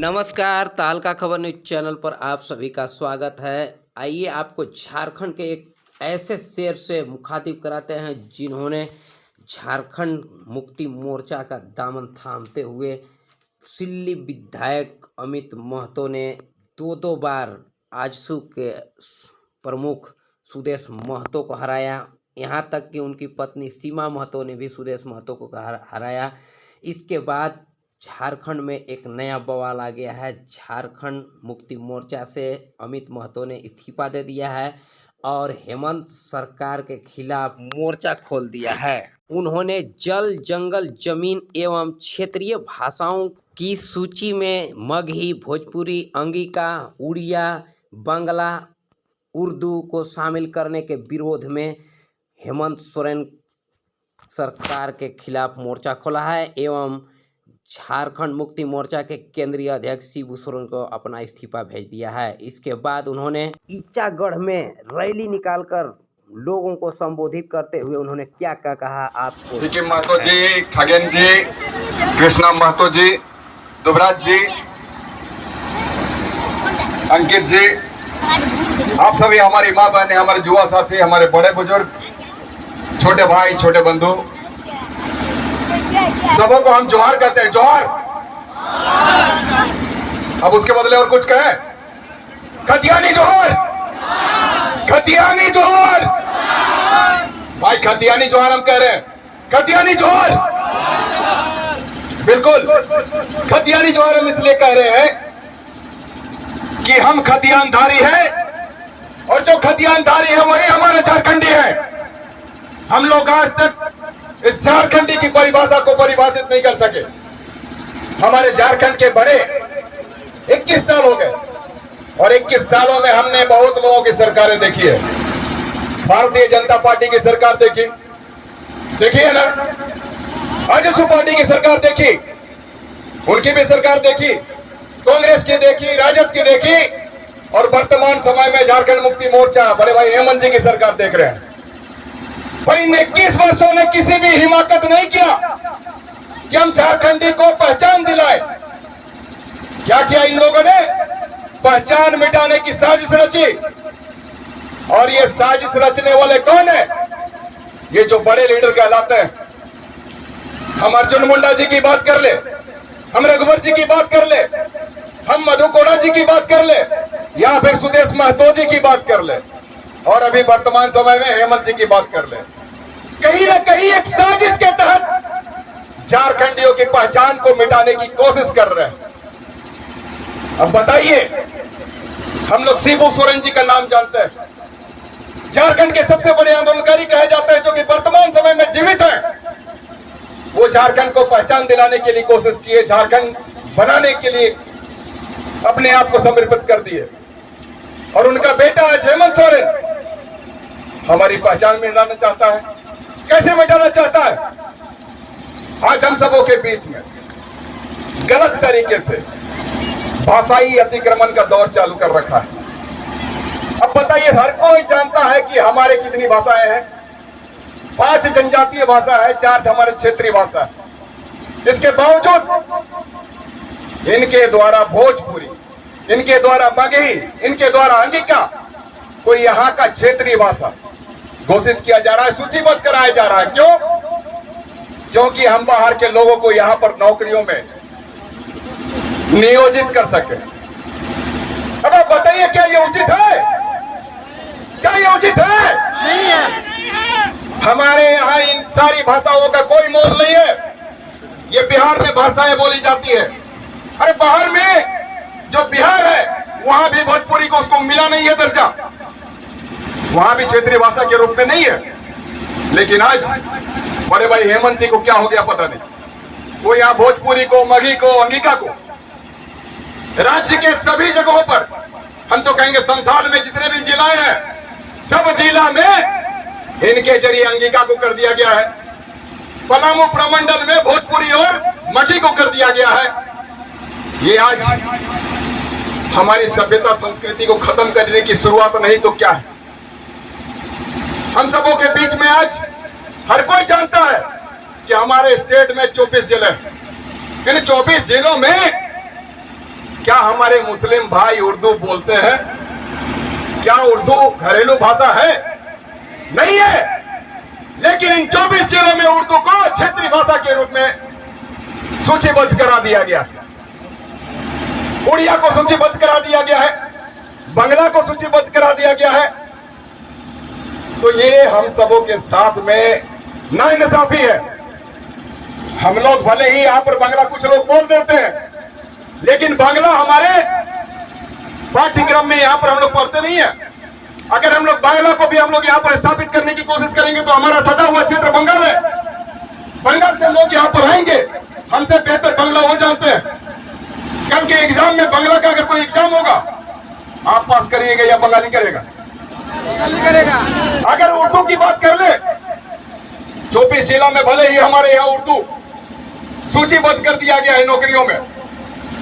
नमस्कार, तहलका खबर न्यूज चैनल पर आप सभी का स्वागत है। आइए आपको झारखंड के एक ऐसे शेर से मुखातिब कराते हैं जिन्होंने झारखंड मुक्ति मोर्चा का दामन थामते हुए सिल्ली विधायक अमित महतो ने दो बार आजसू के प्रमुख सुदेश महतो को हराया। यहाँ तक कि उनकी पत्नी सीमा महतो ने भी सुदेश महतो को हराया। इसके बाद झारखंड में एक नया बवाल आ गया है। झारखंड मुक्ति मोर्चा से अमित महतो ने इस्तीफा दे दिया है और हेमंत सरकार के खिलाफ मोर्चा खोल दिया है। उन्होंने जल, जंगल, जमीन एवं क्षेत्रीय भाषाओं की सूची में मगही, भोजपुरी, अंगिका, उड़िया, बांग्ला, उर्दू को शामिल करने के विरोध में हेमंत सोरेन सरकार के खिलाफ मोर्चा खोला है एवं झारखंड मुक्ति मोर्चा के केंद्रीय अध्यक्ष शिबू सोरेन को अपना इस्तीफा भेज दिया है। इसके बाद उन्होंने ईचागढ़ में रैली निकालकर लोगों को संबोधित करते हुए उन्होंने क्या क्या कहा आपको। सिक्किम महतो जी, खगेन जी, कृष्णा महतो जी, दुबराज जी, अंकित जी, आप सभी हमारी माँ बहनें, हमारे युवा साथी, हमारे बड़े बुजुर्ग, छोटे भाई, छोटे बंधु, सबों को हम जोहार कहते हैं। जोहार। अब उसके बदले और कुछ कहे? खतियानी जोहार, खतियानी जोहार। भाई खतियानी जोहार हम कह रहे हैं। खतियानी जोहार, बिल्कुल खतियानी जोहार हम इसलिए कह रहे हैं कि हम खतियानधारी हैं और जो खतियानधारी है वही हमारे झारखंडी है। हम लोग आज तक इस झारखंडी की परिभाषा को परिभाषित नहीं कर सके। हमारे झारखंड के बड़े 21 साल हो गए और 21 सालों में हमने बहुत लोगों की सरकारें देखी है। भारतीय जनता पार्टी की सरकार देखी है ना, आजसू पार्टी की सरकार देखी, उनकी भी सरकार देखी, कांग्रेस की देखी, राजद की देखी और वर्तमान समय में झारखंड मुक्ति मोर्चा बड़े भाई हेमंत जी की सरकार देख रहे हैं। भाई इन 21 वर्षों ने किसी भी हिमाकत नहीं किया कि हम झारखंडी को पहचान दिलाए। क्या किया इन लोगों ने? पहचान मिटाने की साजिश रची। और ये साजिश रचने वाले कौन है? ये जो बड़े लीडर कहलाते हैं। हम अर्जुन मुंडा जी की बात कर ले, हम रघुवर जी की बात कर ले, हम मधु कोड़ा जी की बात कर ले या फिर सुदेश महतो जी की बात कर ले और अभी वर्तमान समय में हेमंत जी की बात कर ले। कहीं ना कहीं एक साजिश के तहत झारखंडियों की पहचान को मिटाने की कोशिश कर रहे हैं। अब बताइए, हम लोग शिबू सोरेन जी का नाम जानते हैं, झारखंड के सबसे बड़े आंदोलनकारी कहे जाते हैं, जो कि वर्तमान समय में जीवित हैं। वो झारखंड को पहचान दिलाने के लिए कोशिश किए, झारखंड बनाने के लिए अपने आप को समर्पित कर दिए और उनका बेटा आज हेमंत सोरेन हमारी पहचान मिटाना चाहता है। कैसे मिटाना चाहता है? आज हम सबों के बीच में गलत तरीके से भाषाई अतिक्रमण का दौर चालू कर रखा है। अब बताइए, हर कोई जानता है कि हमारे कितनी भाषाएं हैं। 5 जनजातीय भाषा है, 4 हमारे क्षेत्रीय भाषा है। इसके बावजूद इनके द्वारा भोजपुरी, इनके द्वारा मगही, इनके द्वारा अंगिका कोई यहाँ का क्षेत्रीय भाषा घोषित किया जा रहा है, सूचीबद्ध कराया जा रहा है। क्यों? क्योंकि हम बाहर के लोगों को यहाँ पर नौकरियों में नियोजित कर सके। अब आप बताइए, क्या ये उचित है? क्या ये उचित है? नहीं है। हमारे यहाँ इन सारी भाषाओं का कोई मोल नहीं है। ये बिहार में भाषाएं बोली जाती है। अरे बाहर में जो बिहार है वहां भी भोजपुरी को उसको मिला नहीं है दर्जा, वहां भी क्षेत्रीय भाषा के रूप में नहीं है। लेकिन आज बड़े भाई हेमंत जी को क्या हो गया पता नहीं, वो यहाँ भोजपुरी को, मगही को, अंगिका को राज्य के सभी जगहों पर, हम तो कहेंगे संसार में जितने भी जिलाएं हैं, सब जिला में इनके जरिए अंगिका को कर दिया गया है। पलामू प्रमंडल में भोजपुरी और मगही को कर दिया गया है। ये आज हमारी सभ्यता संस्कृति को खत्म करने की शुरुआत नहीं तो क्या है? हम सबों के बीच में आज हर कोई जानता है कि हमारे स्टेट में 24 जिले हैं। इन 24 जिलों में क्या हमारे मुस्लिम भाई उर्दू बोलते हैं? क्या उर्दू घरेलू भाषा है? नहीं है। लेकिन इन 24 जिलों में उर्दू को क्षेत्रीय भाषा के रूप में सूचीबद्ध करा दिया गया है। उड़िया को सूचीबद्ध करा दिया गया है, बांग्ला को सूचीबद्ध करा दिया गया है। तो ये हम सबों के साथ में नाइंसाफी है। हम लोग भले ही यहां पर बांग्ला कुछ लोग बोल देते हैं, लेकिन बांग्ला हमारे पाठ्यक्रम में यहां पर हम लोग पढ़ते नहीं है। अगर हम लोग बांग्ला को भी हम लोग यहां पर स्थापित करने की कोशिश करेंगे तो हमारा सटा हुआ क्षेत्र बंगाल है। बंगाल से लोग यहां पर आएंगे, हमसे बेहतर बांग्ला वो जानते हैं। कल के एग्जाम में बांग्ला का अगर कोई एग्जाम होगा, आप पास करिएगा या बंगाली करेगा? अगर उर्दू की बात कर ले, 24 जिला में भले ही हमारे यहाँ उर्दू सूचीबद्ध कर दिया गया है नौकरियों में,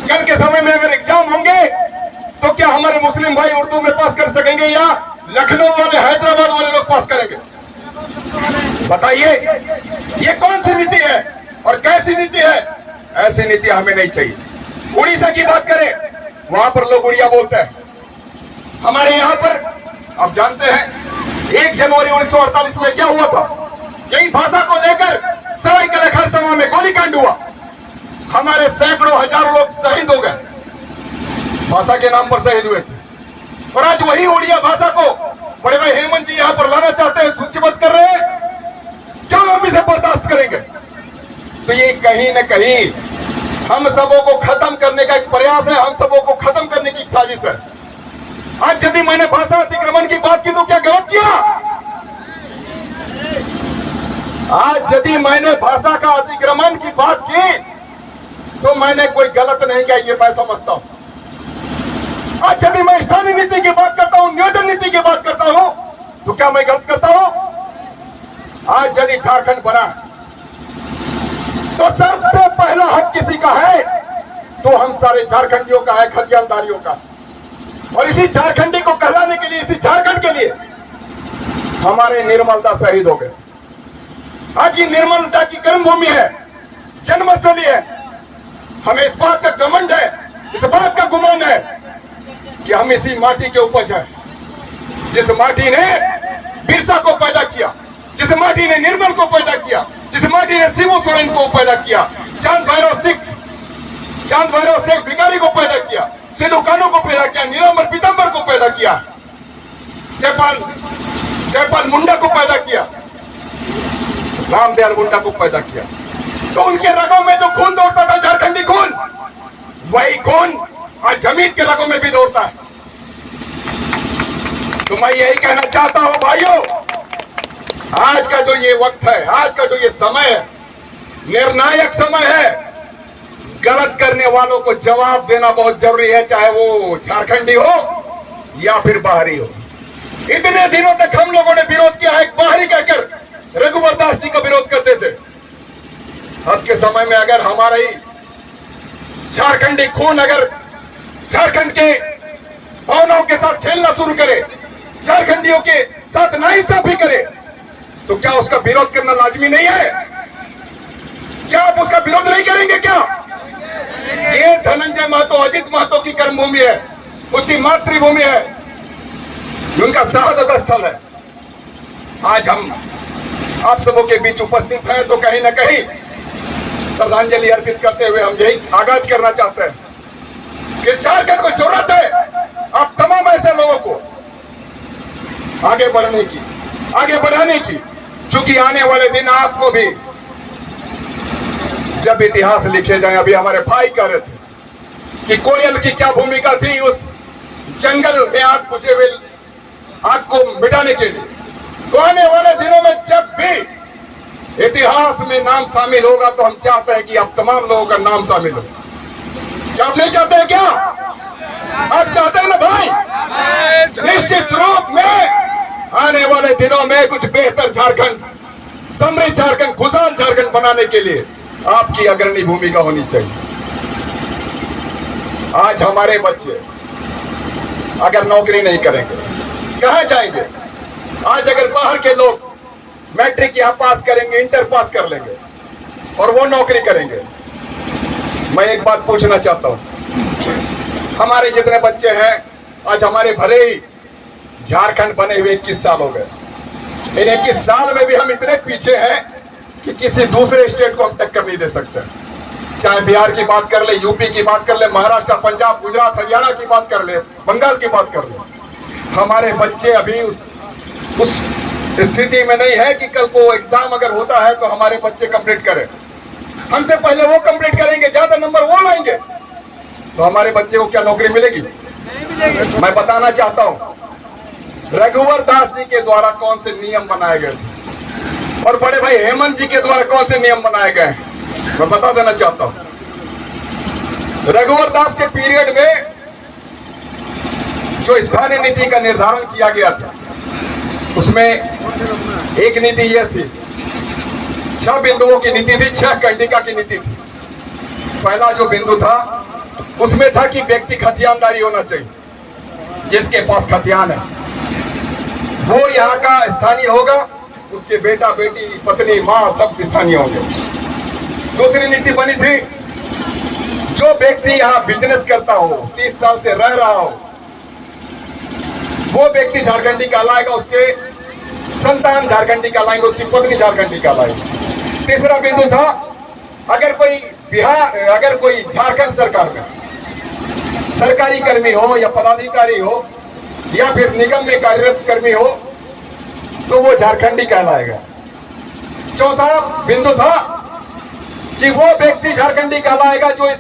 कल के समय में अगर एग्जाम होंगे तो क्या हमारे मुस्लिम भाई उर्दू में पास कर सकेंगे या लखनऊ वाले, हैदराबाद वाले लोग पास करेंगे? बताइए, ये कौन सी नीति है और कैसी नीति है? ऐसी नीति हमें नहीं चाहिए। उड़ीसा की बात करें, वहां पर लोग उड़िया बोलते हैं। हमारे यहां पर आप जानते हैं 1 जनवरी 1948 में क्या हुआ था? यही भाषा को लेकर सरायकेला खरसावां में गोलीकांड हुआ। हमारे सैकड़ों हजारों लोग शहीद हो गए, भाषा के नाम पर शहीद हुए थे। और आज वही उड़िया भाषा को बड़े भाई हेमंत जी यहां पर लाना चाहते हैं, सूचीबद्ध कर रहे हैं। क्या हम इसे बर्दाश्त करेंगे? तो ये कहीं न कहीं हम सबों को खत्म करने का एक प्रयास है, हम सबों को खत्म करने की साजिश है। आज यदि मैंने भाषा अतिक्रमण की बात की तो क्या गलत किया? आज यदि मैंने भाषा का अतिक्रमण की बात की तो मैंने कोई गलत नहीं किया, ये मैं समझता हूं। आज यदि मैं स्थानीय नीति की बात करता हूं, नियोजन नीति की बात करता हूं, तो क्या मैं गलत करता हूं? आज यदि झारखंड बना तो सबसे पहला हक किसी का है तो हम सारे झारखंडियों का है, खतियानदारियों का। और इसी झारखंडी को कहलाने के लिए, इसी झारखंड के लिए हमारे निर्मलता शहीद हो गए। आज ये निर्मलता की कर्मभूमि है, जन्मस्थली है। हमें इस बात का घमंड है, इस बात का गुमान है कि हम इसी माटी के उपज हैं, जिस माटी ने बिरसा को पैदा किया, जिस माटी ने निर्मल को पैदा किया, जिस माटी ने शिबू सोरेन को पैदा किया, चांद भैरव शेख भिखारी को पैदा किया, सिद्धू कान्हू को पैदा किया, नीलांबर पीतांबर को पैदा किया, जयपाल मुंडा को पैदा किया, रामदयाल मुंडा को पैदा किया। तो उनके रगों में जो खून दौड़ता था, झारखंडी खून, वही खून आज जमीन के रगों में भी दौड़ता है। तो मैं यही कहना चाहता हूं भाइयों, आज का जो ये वक्त है, आज का जो ये समय है, निर्णायक समय है। गलत करने वालों को जवाब देना बहुत जरूरी है, चाहे वो झारखंडी हो या फिर बाहरी हो। इतने दिनों तक हम लोगों ने विरोध किया है, बाहरी कहकर रघुवर दास जी का विरोध करते थे। अब के समय में अगर हमारा ही झारखंडी खून अगर झारखंड के भावनाओं के साथ खेलना शुरू करे, झारखंडियों के साथ नाइंसाफी करे, तो क्या उसका विरोध करना लाजमी नहीं है? क्या आप उसका विरोध नहीं करेंगे क्या? ये धनंजय महतो, अजित महतो की कर्मभूमि है, उसकी मातृभूमि है, उनका शहादत स्थल है। आज हम आप सबों के बीच उपस्थित हैं तो कहीं न कहीं श्रद्धांजलि अर्पित करते हुए हम यही आगाज करना चाहते हैं कि झारखंड को जरूरत है आप तमाम ऐसे लोगों को आगे बढ़ने की, आगे बढ़ाने की, क्योंकि आने वाले दिन आपको भी जब इतिहास लिखे जाए, अभी हमारे भाई कह रहे थे कि कोयल की क्या भूमिका थी उस जंगल में आग बुझे हुए आग को मिटाने के लिए। तो आने वाले दिनों में जब भी इतिहास में नाम शामिल होगा तो हम चाहते हैं कि आप तमाम लोगों का नाम शामिल हो। क्या आप नहीं चाहते हैं? क्या आप चाहते हैं ना भाई? निश्चित रूप में आने वाले दिनों में कुछ बेहतर झारखंड, समृद्ध झारखंड, खुशहाल झारखंड बनाने के लिए आपकी अग्रणी भूमिका होनी चाहिए। आज हमारे बच्चे अगर नौकरी नहीं करेंगे कहां जाएंगे? आज अगर बाहर के लोग मैट्रिक यहां पास करेंगे, इंटर पास कर लेंगे और वो नौकरी करेंगे, मैं एक बात पूछना चाहता हूं, हमारे जितने बच्चे हैं, आज हमारे भले ही झारखंड बने हुए 21 साल हो गए, इन 21 साल में भी हम इतने पीछे हैं कि किसी दूसरे स्टेट को हम टक्कर नहीं दे सकते। चाहे बिहार की बात कर ले, यूपी की बात कर ले, महाराष्ट्र, पंजाब, गुजरात, हरियाणा की बात कर ले, बंगाल की बात कर ले, हमारे बच्चे अभी उस स्थिति में नहीं है कि कल को एग्जाम अगर होता है तो हमारे बच्चे कंप्लीट करें। हमसे पहले वो कंप्लीट करेंगे, ज्यादा नंबर वो लाएंगे, तो हमारे बच्चे को क्या नौकरी मिलेगी? मैं बताना चाहता हूं, रघुवर दास जी के द्वारा कौन से नियम बनाए गए थे और बड़े भाई हेमंत जी के द्वारा कौन से नियम बनाए गए, मैं बता देना चाहता हूं। रघुवर दास के पीरियड में जो स्थानीय नीति का निर्धारण किया गया था, उसमें एक नीति यह थी, 6 बिंदुओं की नीति थी, 6 कंडिका की नीति थी। पहला जो बिंदु था उसमें था कि व्यक्ति खतियानदारी होना चाहिए, जिसके पास खतियान है वो यहाँ का स्थानीय होगा, उसके बेटा बेटी पत्नी माँ सब स्थानीय होंगे। दूसरी नीति बनी थी, जो व्यक्ति यहाँ बिजनेस करता हो, 30 साल से रह रहा हो, वो व्यक्ति झारखंडी कहलाएगा, उसके संतान झारखंडी कहलाएंगे, उसकी पत्नी झारखंडी कहलाएगी। तीसरा बिंदु था, अगर कोई झारखंड सरकार में सरकारी कर्मी हो या पदाधिकारी हो या फिर निगम में कार्यरत कर्मी हो तो वो झारखंडी कहलाएगा। चौथा बिंदु था कि वो व्यक्ति झारखंडी कहलाएगा जो इस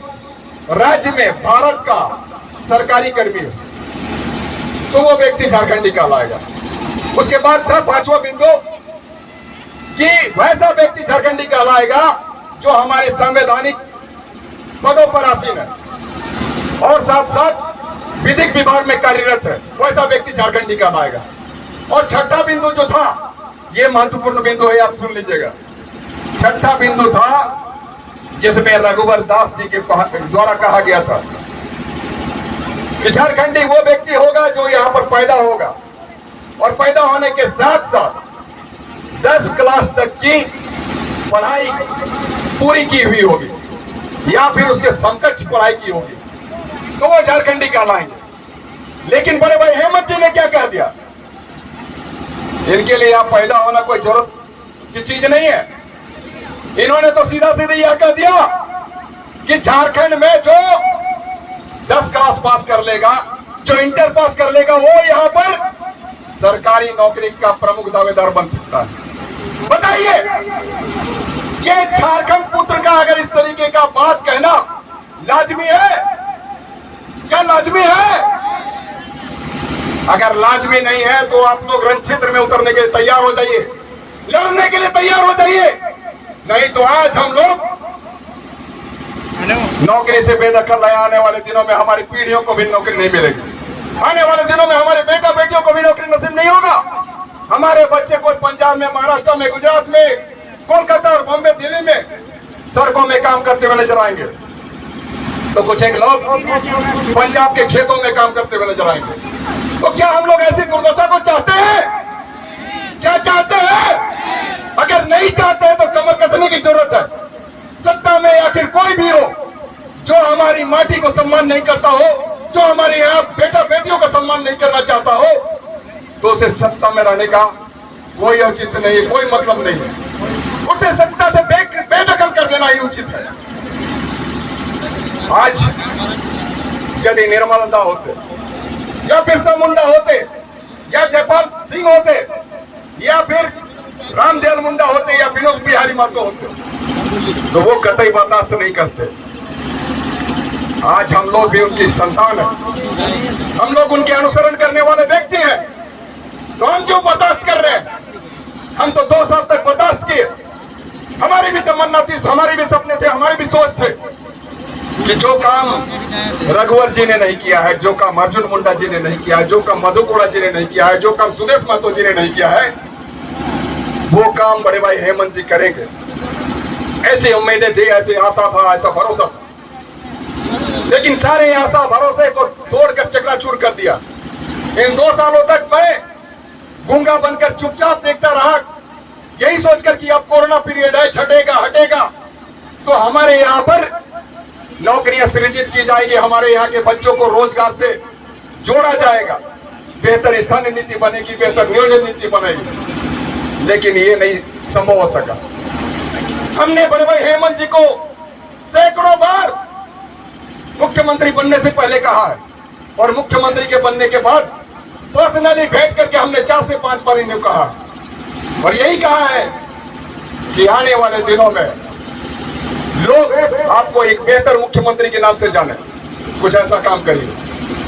राज्य में भारत का सरकारी कर्मी हो, तो वो व्यक्ति झारखंडी कहलाएगा। उसके बाद था 5वां बिंदु कि वैसा व्यक्ति झारखंडी कहलाएगा जो हमारे संवैधानिक पदों पर आसीन है और साथ साथ विधिक विभाग में कार्यरत है, वैसा व्यक्ति झारखंडी कहलाएगा। और छठा बिंदु जो था, ये महत्वपूर्ण बिंदु है, आप सुन लीजिएगा। छठा बिंदु था जिसमें रघुवर दास जी के द्वारा कहा गया था कि झारखंडी वो व्यक्ति होगा जो यहाँ पर पैदा होगा और पैदा होने के साथ साथ 10 क्लास तक की पढ़ाई पूरी की हुई होगी या फिर उसके समकक्ष पढ़ाई की होगी, तो वो झारखंडी कहलाएंगे। लेकिन बड़े भाई हेमंत जी ने क्या कह दिया, इनके लिए यहाँ पैदा होना कोई जरूरत की चीज नहीं है। इन्होंने तो सीधा सीधा यह कह दिया कि झारखंड में जो 10 क्लास पास कर लेगा, जो इंटर पास कर लेगा, वो यहाँ पर सरकारी नौकरी का प्रमुख दावेदार बन सकता है। बताइए, ये झारखंड पुत्र का अगर इस तरीके का बात कहना लाजमी है? क्या लाजमी है? अगर लाजमी नहीं है तो आप लोग रण क्षेत्र में उतरने के लिए तैयार हो जाइए, लड़ने के लिए तैयार हो जाइए, नहीं तो आज हम लोग नौकरी से बेदखल है। आने वाले दिनों में हमारी पीढ़ियों को भी नौकरी नहीं मिलेगी, आने वाले दिनों में हमारे बेटा बेटियों को भी नौकरी नसीब नहीं होगा। हमारे बच्चे को पंजाब में, महाराष्ट्र में, गुजरात में, कोलकाता और बॉम्बे, दिल्ली में सड़कों में काम करते हुए नजर आएंगे, तो कुछ एक लोग पंजाब के खेतों में काम करते हुए नजर आएंगे। तो क्या हम लोग ऐसी दुर्दशा को चाहते हैं? क्या चाहते हैं? अगर नहीं चाहते हैं तो कमर कसने की जरूरत है। सत्ता में या फिर कोई भी हो जो हमारी माटी को सम्मान नहीं करता हो, जो हमारे यहाँ बेटा बेटियों का सम्मान नहीं करना चाहता हो, तो उसे सत्ता में रहने का कोई औचित्य नहीं है, कोई मतलब नहीं है। उसे सत्ता से बेदखल कर देना ही उचित है। आज यदि निर्मला होते या बिरसा मुंडा होते या जयपाल सिंह होते या फिर रामदयाल मुंडा होते या विनोद बिहारी महतो होते, तो वो कतई बर्दाश्त नहीं करते। आज हम लोग भी उनकी संतान है, हम लोग उनके अनुसरण करने वाले व्यक्ति हैं, तो हम क्यों बर्दाश्त कर रहे हैं? हम तो 2 साल तक बर्दाश्त किए। हमारी भी तमन्ना थी, हमारे भी सपने थे, हमारी भी सोच थे कि जो काम रघुवर जी ने नहीं किया है, जो काम अर्जुन मुंडा जी ने नहीं किया है, जो काम मधु कोड़ा जी ने नहीं किया है, जो काम सुदेश महतो जी ने नहीं किया है, वो काम बड़े भाई हेमंत जी करेंगे। ऐसी उम्मीदें थी, ऐसी आशा था, ऐसा भरोसा था, लेकिन सारे आशा भरोसे को तोड़कर चकनाचूर कर दिया। इन 2 सालों तक मैं गूंगा बनकर चुपचाप देखता रहा, यही सोचकर कि अब कोरोना पीरियड है, छटेगा हटेगा तो हमारे यहाँ पर नौकरियां सृजित की जाएगी, हमारे यहाँ के बच्चों को रोजगार से जोड़ा जाएगा, बेहतर स्थानीय नीति बनेगी, बेहतर नियोजन नीति बनेगी। लेकिन ये नहीं संभव हो सका। हमने बड़े भाई हेमंत जी को सैकड़ों बार मुख्यमंत्री बनने से पहले कहा है और मुख्यमंत्री के बनने के बाद पर्सनली भेंट करके हमने 4 से 5 बार इन्हें कहा और यही कहा है कि आने वाले दिनों में लोग आपको एक बेहतर मुख्यमंत्री के नाम से जाने, कुछ ऐसा काम करिए।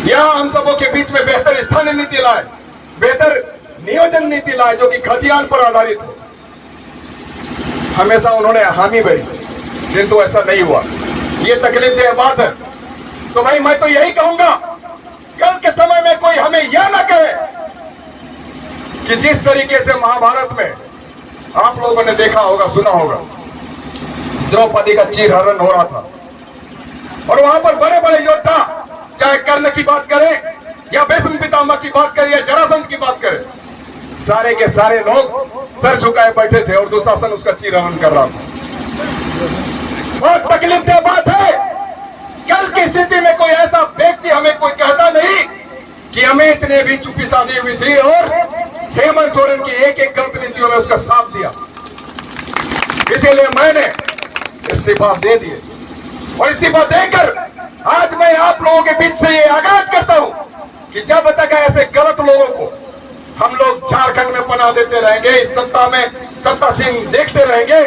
यहां हम सबों के बीच में बेहतर स्थानीय नीति लाए, बेहतर नियोजन नीति लाए जो कि खतियान पर आधारित हो। हमेशा उन्होंने हामी भरी, किंतु ऐसा नहीं हुआ। ये तकलीफदेह बात है। तो भाई मैं तो यही कहूंगा, कल के समय में कोई हमें यह ना कहे कि जिस तरीके से महाभारत में आप लोगों ने देखा होगा, सुना होगा, द्रौपदी का चीरहरण हो रहा था और वहां पर बड़े बड़े योद्धा, चाहे कर्ण की बात करें या भीष्म पितामह की बात करें या जरासंध की बात करें, सारे के सारे लोग सर झुकाए बैठे थे और दुशासन उसका चीरहरण कर रहा था। बहुत तकलीफदेह बात है। कल की स्थिति में कोई ऐसा व्यक्ति हमें कोई कहता नहीं कि अमित ने भी चुप्पी साधी हुई थी और हेमंत सोरेन की एक एक गलत नीतियों में उसका साथ दिया। इसीलिए मैंने इस्तीफा दे दिए और इस्तीफा देकर आज मैं आप लोगों के बीच से ये आगाज करता हूं कि जब तक ऐसे गलत लोगों को हम लोग झारखंड में पनाह देते रहेंगे, इस सत्ता में सत्तासीन देखते रहेंगे,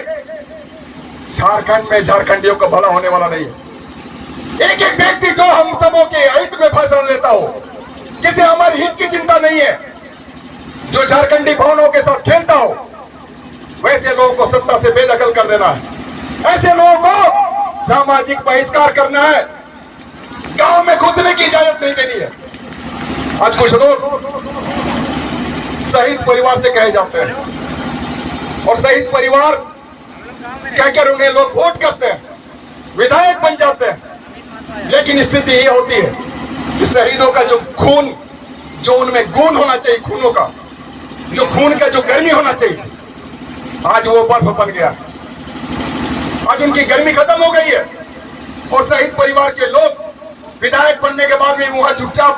झारखंड में झारखंडियों का भला होने वाला नहीं है। एक एक व्यक्ति जो हम सबों के हित में फैसला लेता हो, जिसे हमारी हित की चिंता नहीं है, जो झारखंडी भावनाओं के साथ खेलता हो, वैसे लोगों को सत्ता से बेदखल कर देना है। ऐसे लोगों को सामाजिक बहिष्कार करना है, गांव में घुसने की इजाजत नहीं देनी है। आज कुछ लोग शहीद परिवार से कहे जाते हैं और शहीद परिवार कहकर उन्हें लोग वोट करते हैं, विधायक बन जाते हैं। लेकिन स्थिति ये होती है कि शहीदों का जो खून, जो उनमें गुण होना चाहिए, खूनों का जो खून का जो गर्मी होना चाहिए, आज वो बर्फ बन गया। आज उनकी गर्मी खत्म हो गई है और शहीद परिवार के लोग विधायक बनने के बाद भी वहां चुपचाप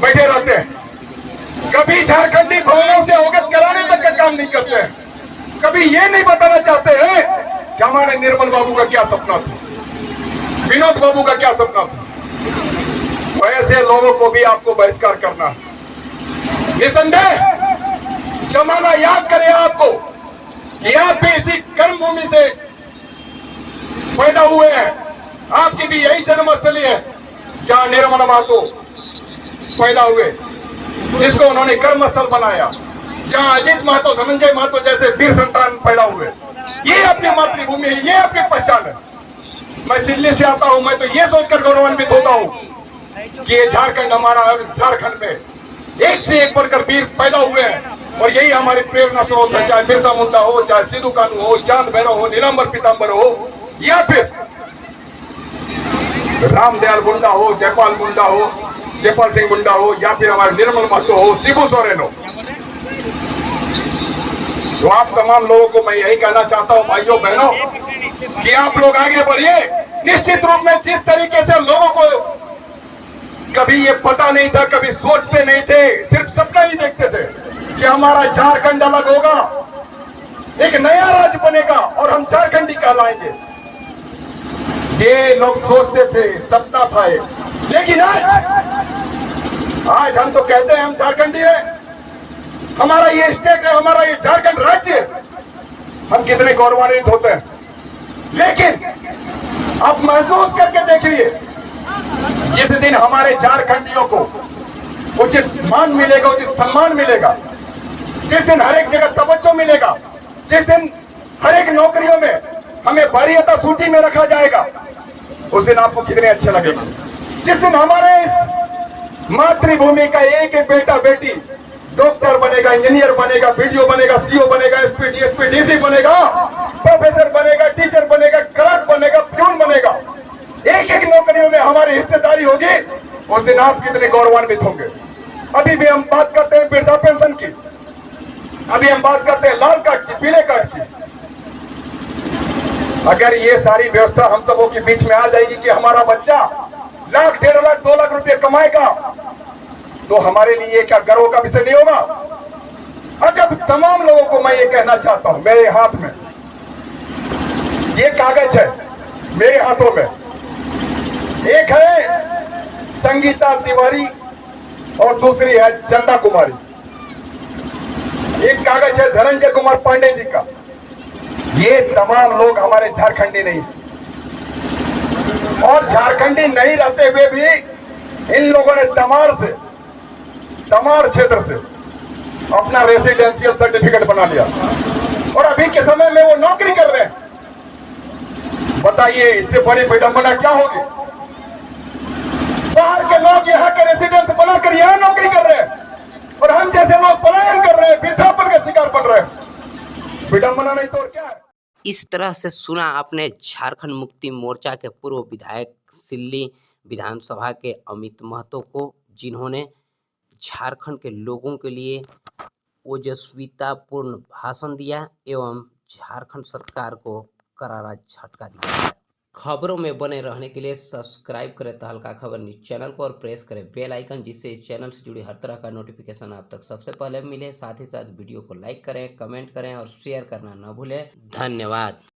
बैठे रहते हैं। कभी झारखंडी भावनाओं से अवगत कराने तक का काम नहीं करते हैं। कभी ये नहीं बताना चाहते हैं कि हमारे निर्मल बाबू का क्या सपना था, विनोद बाबू का क्या सपना था। वैसे लोगों को भी आपको बहिष्कार करना है। निसंदेह जमाना याद करे आपको कि आप भी इसी कर्म भूमि से पैदा हुए हैं। आपकी भी यही जन्मस्थली है जहां निर्मला महतो पैदा हुए, जिसको उन्होंने कर्मस्थल बनाया, जहां अजीत महतो, धनंजय महतो जैसे वीर संतान पैदा हुए। ये अपनी मातृभूमि है, ये आपकी पहचान है। मैं दिल्ली से आता हूं, मैं तो ये सोचकर गौरवान्वित होता हूं कि ये झारखंड हमारा, झारखंड में एक से एक बढ़कर वीर पैदा हुए हैं और यही हमारी प्रेरणा स्रोत है। चाहे बिरसा मुंडा हो, चाहे सिद्धू कानू हो, चांद भैरव हो, नीलांबर पीतांबर हो, या फिर रामदयाल मुंडा हो, जयपाल मुंडा हो, जयपाल सिंह मुंडा हो, या फिर हमारे निर्मल महतो हो, शिबू सोरेन हो। तो आप तमाम लोगों को मैं यही कहना चाहता हूं, भाइयों बहनों, कि आप लोग आगे बढ़िए। निश्चित रूप में जिस तरीके से लोगों को कभी ये पता नहीं था, कभी सोचते नहीं थे, सिर्फ सपना ही देखते थे कि हमारा झारखंड अलग होगा, एक नया राज्य बनेगा और हम झारखंडी कहलाएंगे। ये लोग सोचते थे, सपना था ये। लेकिन आज हम तो कहते हैं हम झारखंडी हैं, हमारा ये स्टेट है, हमारा ये झारखंड राज्य है, हम कितने गौरवान्वित होते हैं। लेकिन आप महसूस करके देखिए, जिस दिन हमारे झारखंडियों को उचित मान मिलेगा, उचित सम्मान मिलेगा, जिस दिन हर एक जगह तवज्जो मिलेगा, जिस दिन हर एक नौकरियों में हमें वरीयता सूची में रखा जाएगा, उस दिन आपको कितने अच्छे लगेंगे। जिस दिन हमारे इस मातृभूमि का एक एक बेटा बेटी डॉक्टर बनेगा, इंजीनियर बनेगा, बीडीओ बनेगा, सीओ बनेगा, एसपी, डीएसपी, डीसी बनेगा, प्रोफेसर बनेगा, टीचर बनेगा, क्लर्क बनेगा, प्यून बनेगा, एक एक नौकरियों में हमारी हिस्सेदारी होगी, उस दिन आप कितने गौरवान्वित होंगे। अभी भी हम बात करते हैं वृद्धा पेंशन की, अभी हम बात करते हैं लाल कार्ड की, पीले कार्ड की। अगर ये सारी व्यवस्था हम सबों के बीच में आ जाएगी कि हमारा बच्चा लाख, 1.5 लाख, 2 लाख रुपए कमाएगा, तो हमारे लिए क्या गर्व का विषय नहीं होगा? अगर तमाम लोगों को मैं ये कहना चाहता हूं, मेरे हाथ में ये कागज है, मेरे हाथों में एक है संगीता तिवारी और दूसरी है चंदा कुमारी। एक कागज है धनंजय कुमार पांडे जी का। ये तमाम लोग हमारे झारखंडी नहीं हैं, और झारखंडी नहीं रहते हुए भी इन लोगों ने तमार क्षेत्र से अपना रेसिडेंशियल सर्टिफिकेट बना लिया और अभी के समय में वो नौकरी कर रहे हैं। बताइए इससे बड़ी विडंबना क्या होगी? बाहर के लोग यहाँ के रेसिडेंस बनाकर यहाँ नौकरी कर रहे हैं और हम जैसे लोग पलायन कर रहे हैं, विस्थापन का शिकार बन रहे हैं। विडंबना नहीं तो और क्या है? इस तरह से सुना आपने झारखंड मुक्ति मोर्चा के पूर्व विधायक सिल्ली विधानसभा के अमित महतो को, जिन्होंने झारखंड के लोगों के लिए ओजस्वितापूर्ण भाषण दिया एवं झारखंड सरकार को करारा झटका दिया है। खबरों में बने रहने के लिए सब्सक्राइब करें तहलका खबर न्यूज चैनल को और प्रेस करें बेल आइकन, जिससे इस चैनल से जुड़ी हर तरह का नोटिफिकेशन आप तक सबसे पहले मिले। साथ ही साथ वीडियो को लाइक करें, कमेंट करें और शेयर करना न भूलें। धन्यवाद।